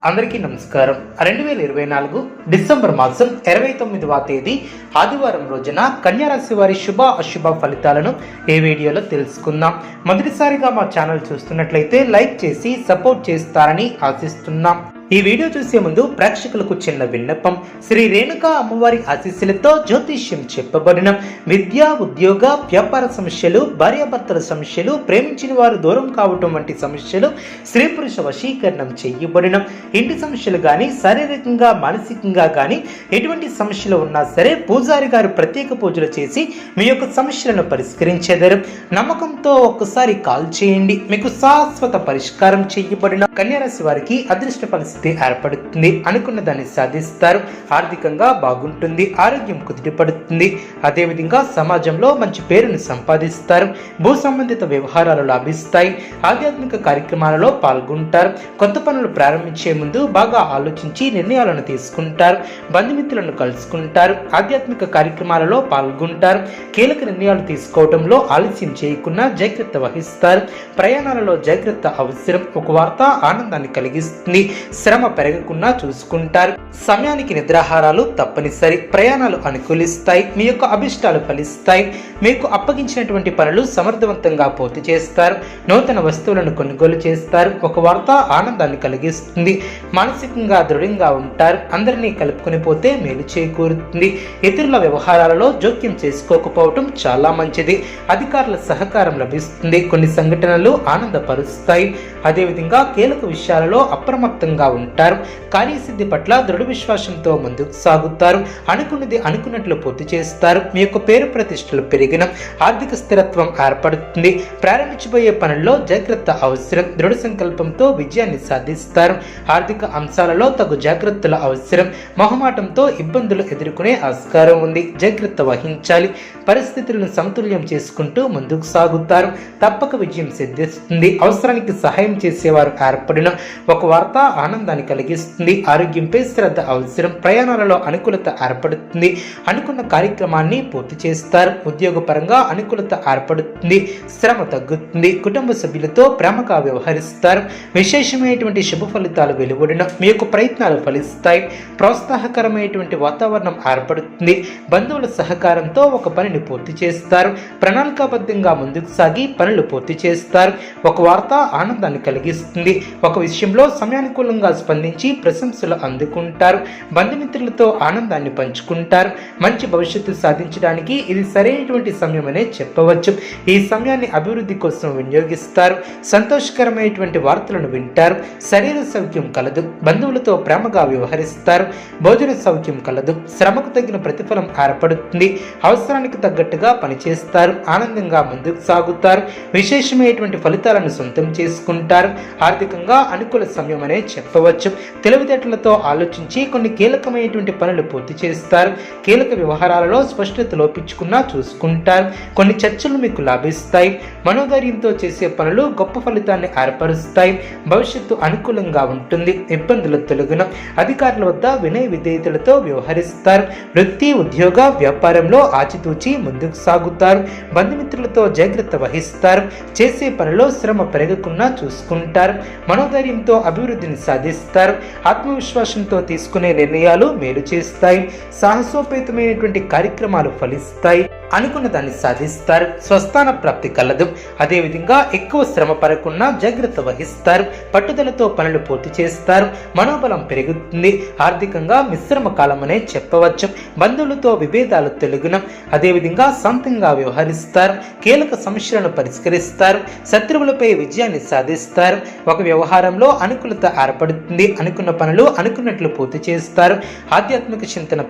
అందరికీ నమస్కారం. 2024 డిసెంబర్ మాసం 29వ తేదీ ఆదివారం రోజున కన్యా రాశి వారి శుభ అశుభ ఫలితాలను ఈ వీడియోలో తెలుసుకుందాం. మొదటిసారిగా మా ఛానల్ చూస్తున్నట్లయితే లైక్ చేసి సపోర్ట్ చేస్తారని ఆశిస్తున్నాం. ఈ వీడియో చూసే ముందు ప్రేక్షకులకు చిన్న విన్నపం. శ్రీ రేణుకా అమ్మవారి ఆశీస్సులతో జ్యోతిష్యం చెప్పబడిన విద్య, ఉద్యోగ, వ్యాపార సమస్యలు, భార్యాభర్తల సమస్యలు, ప్రేమించిన వారు దూరం కావటం వంటి సమస్యలు, స్త్రీ పురుష వశీకరణం చేయబడిన ఇంటి సమస్యలు కానీ, శారీరకంగా మానసికంగా కానీ ఎటువంటి సమస్యలు ఉన్నా సరే పూజారి గారు ప్రత్యేక పూజలు చేసి మీ యొక్క సమస్యలను పరిష్కరించేదారు. నమ్మకంతో ఒక్కసారి కాల్ చేయండి. మీకు శాశ్వత పరిష్కారం చేయబడిన కన్యా రాశి వారికి అదృష్ట పరిస్థితి ఏర్పడుతుంది. అనుకున్న దాన్ని సాధిస్తారు. ఆర్థికంగా బాగుంటుంది. ఆరోగ్యం కుదిరిపడుతుంది. అదేవిధంగా సమాజంలో మంచి పేరును సంపాదిస్తారు. భూ సంబంధిత వ్యవహారాలు లాభిస్తాయి. ఆధ్యాత్మిక కార్యక్రమాలలో పాల్గొంటారు. కొత్త పనులు ప్రారంభించే ముందు బాగా ఆలోచించి నిర్ణయాలను తీసుకుంటారు. బంధుమిత్రులను కలుసుకుంటారు. ఆధ్యాత్మిక కార్యక్రమాలలో పాల్గొంటారు. కీలక నిర్ణయాలు తీసుకోవడంలో ఆలస్యం చేయకుండా జాగ్రత్త వహిస్తారు. ప్రయాణాలలో జాగ్రత్త అవసరం. ఒక వార్త ఆనందాన్ని కలిగిస్తుంది. శ్రమ పెరగకుండా చూసుకుంటారు. సమయానికి నిద్రాహారాలు తప్పనిసరి. ప్రయాణాలు అనుకూలిస్తాయి. మీ యొక్క అభిష్టాలు ఫలిస్తాయి. మీకు అప్పగించినటువంటి పనులు సమర్థవంతంగా పూర్తి చేస్తారు. నూతన వస్తువులను కొనుగోలు చేస్తారు. ఒక వార్త ఆనందాన్ని కలిగిస్తుంది. మానసికంగా దృఢంగా ఉంటారు. అందరినీ కలుపుకొని పోతే మేలు చేకూరుతుంది. ఇతరుల వ్యవహారాలలో జోక్యం చేసుకోకపోవటం చాలా మంచిది. అధికారుల సహకారం లభిస్తుంది. కొన్ని సంఘటనలు ఆనందపరుస్తాయి. అదేవిధంగా కీలక విషయాలలో అప్రమత్తంగా ఉంటారు. కార్యసిద్ధి పట్ల దృఢ విశ్వాసంతో ముందుకు సాగుతారు. అనుకున్నది అనుకున్నట్లు పూర్తి చేస్తారు. మీ యొక్క పేరు ప్రతిష్టలు పెరిగిన ఆర్థిక స్థిరత్వం ఏర్పడుతుంది. ప్రారంభించబోయే పనుల్లో జాగ్రత్త అవసరం. దృఢ సంకల్పంతో విజయాన్ని సాధిస్తారు. ఆర్థిక అంశాలలో తగు జాగ్రత్తల అవసరం. మొహమాటంతో ఇబ్బందులు ఎదుర్కొనే ఆస్కారం ఉంది. జాగ్రత్త వహించాలి. పరిస్థితులను సమతుల్యం చేసుకుంటూ ముందుకు సాగుతారు. తప్పక విజయం సిద్ధిస్తుంది. అవసరానికి సహాయం చేసేవారు ఏర్పడిన ఒక వార్త ఆనందాన్ని కలిగిస్తుంది. ఆరోగ్యంపై శ్రద్ధ అవసరం. ప్రయాణాలలో అనుకూలత ఏర్పడుతుంది. అనుకున్న కార్యక్రమాన్ని పూర్తి చేస్తారు. ఉద్యోగపరంగా అనుకూలత ఏర్పడుతుంది. శ్రమ తగ్గుతుంది. కుటుంబ సభ్యులతో ప్రేమగా వ్యవహరిస్తారు. విశేషమైనటువంటి శుభ ఫలితాలు వెలువడిన మీ యొక్క ప్రయత్నాలు ఫలిస్తాయి. ప్రోత్సాహకరమైనటువంటి వాతావరణం ఏర్పడుతుంది. బంధువుల సహకారంతో ఒక పనిని పూర్తి చేస్తారు. ప్రణాళికాబద్ధంగా ముందుకు సాగి పనులు పూర్తి చేస్తారు. ఒక వార్త ఆనందాన్ని కలిగిస్తుంది. ఒక విషయంలో సమయానుకూలంగా స్పందించి ప్రశంసలు అందుకుంటారు. బంధుమిత్రులతో ఆనందాన్ని పంచుకుంటారు. మంచి భవిష్యత్తు సాధించడానికి ఇది సరైనటువంటి సమయమనే చెప్పవచ్చు. ఈ సమయాన్ని అభివృద్ధి కోసం వినియోగిస్తారు. సంతోషకరమైనటువంటి వార్తలను వింటారు. శరీర సౌఖ్యం కలదు. బంధువులతో ప్రేమగా వ్యవహరిస్తారు. భోజన సౌఖ్యం కలదు. శ్రమకు తగిన ప్రతిఫలం ఏర్పడుతుంది. అవసరానికి తగ్గట్టుగా పనిచేస్తారు. ఆనందంగా ముందుకు సాగుతారు. విశేషమైనటువంటి ఫలితాలను సొంతం చేసుకుంటారు. ఆర్థికంగా అనుకూల సమయం అనే చెప్పవచ్చు. తెలివితేటలతో ఆలోచించి కొన్ని కీలకమైనటువంటి పనులు పూర్తి చేస్తారు. కీలక వ్యవహారాలలో స్పష్టత లోపించుకున్నా చూసుకుంటారు. కొన్ని చర్చలు మీకు లాభిస్తాయి. మనోధైర్యంతో చేసే పనులు గొప్ప ఫలితాన్ని ఏర్పరుస్తాయి. భవిష్యత్తు అనుకూలంగా ఉంటుంది. ఇబ్బందులు తొలగిన అధికారుల వద్ద వినయ విధేయతలతో వ్యవహరిస్తారు. వృత్తి, ఉద్యోగ, వ్యాపారంలో ఆచితూచి ముందుకు సాగుతారు. బంధుమిత్రులతో జాగ్రత్త వహిస్తారు. చేసే పనిలో శ్రమ పెరగకుండా చూసుకుంటారు. మనోధైర్యంతో అభివృద్ధిని సాధిస్తారు. ఆత్మవిశ్వాసంతో తీసుకునే నిర్ణయాలు మేలు చేస్తాయి. సాహసోపేతమైనటువంటి కార్యక్రమాలు ఫలిస్తాయి. అనుకున్న దాన్ని సాధిస్తారు. స్వస్థాన ప్రాప్తి కలదు. అదేవిధంగా ఎక్కువ శ్రమ పడకుండా జాగ్రత్త వహిస్తారు. పట్టుదలతో పనులు పూర్తి చేస్తారు. మనోబలం పెరుగుతుంది. ఆర్థికంగా మిశ్రమ కాలమనే చెప్పవచ్చు. బంధువులతో విభేదాలు తొలగిన అదేవిధంగా సొంతంగా వ్యవహరిస్తారు. కీలక సమస్యలను పరిష్కరిస్తారు. శత్రువులపై విజయాన్ని సాధిస్తారు. ఒక వ్యవహారంలో అనుకూలత ఏర్పడుతుంది. అనుకున్న పనులు అనుకున్నట్లు పూర్తి చేస్తారు. ఆధ్యాత్మిక చింతన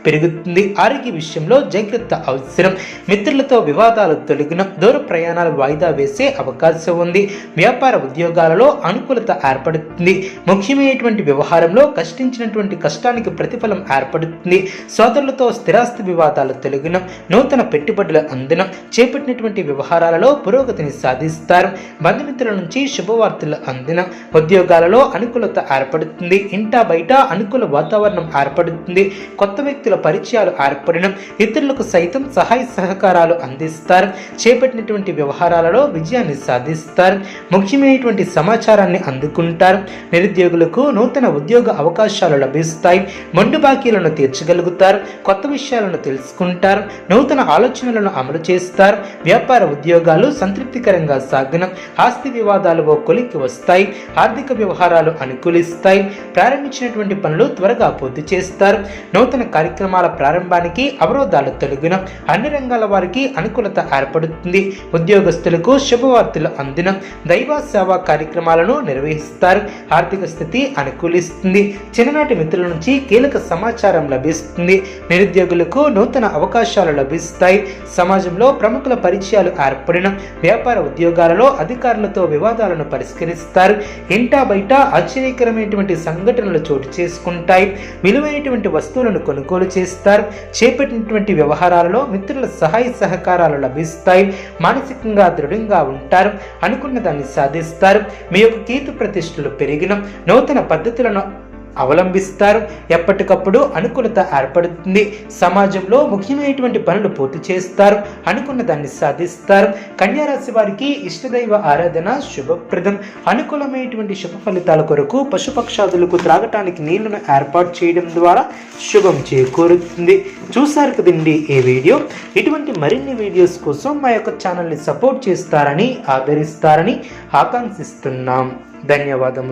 పెరుగుతుంది. ఆరోగ్య విషయంలో జాగ్రత్త అవసరం. మిత్రులతో వివాదాలు తొలగిన దూర ప్రయాణాలు వాయిదా వేసే అవకాశం ఉంది. వ్యాపార ఉద్యోగాలలో అనుకూలత ఏర్పడుతుంది. ముఖ్యమైనటువంటి వ్యవహారంలో కష్టించినటువంటి కష్టానికి ప్రతిఫలం ఏర్పడుతుంది. సోదరులతో స్థిరాస్తి వివాదాలు తొలగిన నూతన పెట్టుబడుల అందున చేపట్టినటువంటి వ్యవహారాలలో పురోగతిని సాధిస్తారు. బంధుమిత్రుల నుంచి శుభవార్తలు అందిన ఉద్యోగాలలో అనుకూలత ఏర్పడుతుంది. ఇంటా బయట అనుకూల వాతావరణం ఏర్పడుతుంది. కొత్త వ్యక్తుల పరిచయాలు ఏర్పడిన ఇతరులకు సైతం సహాయం సహాయ సహకారాలు అందిస్తారు. చేపట్టినటువంటి వ్యవహారాలలో విజయాన్ని సాధిస్తారు. ముఖ్యమైనటువంటి సమాచారాన్ని అందుకుంటారు. నిరుద్యోగులకు నూతన ఉద్యోగ అవకాశాలు లభిస్తాయి. మొండు బాకీలను తీర్చగలుగుతారు. కొత్త విషయాలను తెలుసుకుంటారు. నూతన ఆలోచనలను అమలు చేస్తారు. వ్యాపార ఉద్యోగాలు సంతృప్తికరంగా సాగిన ఆస్తి వివాదాలు ఓ కొలిక్కి వస్తాయి. ఆర్థిక వ్యవహారాలు అనుకూలిస్తాయి. ప్రారంభించినటువంటి పనులు త్వరగా పూర్తి చేస్తారు. నూతన కార్యక్రమాల ప్రారంభానికి అవరోధాలు తొలగిన అన్ని రంగాల వారికి అనుకూలత ఏర్పడుతుంది. ఉద్యోగస్తులకు శుభవార్తలు అందిన దైవ సేవా కార్యక్రమాలను నిర్వహిస్తారు. ఆర్థిక స్థితి అనుకూలిస్తుంది. చిన్ననాటి మిత్రుల నుంచి కీలక సమాచారం లభిస్తుంది. నిరుద్యోగులకు నూతన అవకాశాలు లభిస్తాయి. సమాజంలో ప్రముఖుల పరిచయాలు ఏర్పడిన వ్యాపార ఉద్యోగాలలో అధికారులతో వివాదాలను పరిష్కరిస్తారు. ఇంటా బయట ఆశ్చర్యకరమైనటువంటి సంఘటనలు చోటు చేసుకుంటాయి. విలువైనటువంటి వస్తువులను కొనుగోలు చేస్తారు. చేపట్టినటువంటి వ్యవహారాలలో మిత్రుల సహాయ సహకారాలు లభిస్తాయి. మానసికంగా దృఢంగా ఉంటారు. అనుకున్న దాన్ని సాధిస్తారు. మీ యొక్క కీర్తి ప్రతిష్టలు పెరిగిన నూతన పద్ధతులను అవలంబిస్తారు. ఎప్పటికప్పుడు అనుకూలత ఏర్పడుతుంది. సమాజంలో ముఖ్యమైనటువంటి పనులు పూర్తి చేస్తారు. అనుకున్న దాన్ని సాధిస్తారు. కన్యారాశి వారికి ఇష్టదైవ ఆరాధన శుభప్రదం. అనుకూలమైనటువంటి శుభ ఫలితాల కొరకు పశుపక్షాదులకు త్రాగటానికి నీళ్లను ఏర్పాటు చేయడం ద్వారా శుభం చేకూరుతుంది. చూసారు కదండి ఈ వీడియో. ఇటువంటి మరిన్ని వీడియోస్ కోసం మా యొక్క ఛానల్ని సపోర్ట్ చేస్తారని ఆదరిస్తారని ఆకాంక్షిస్తున్నాం. ధన్యవాదములు.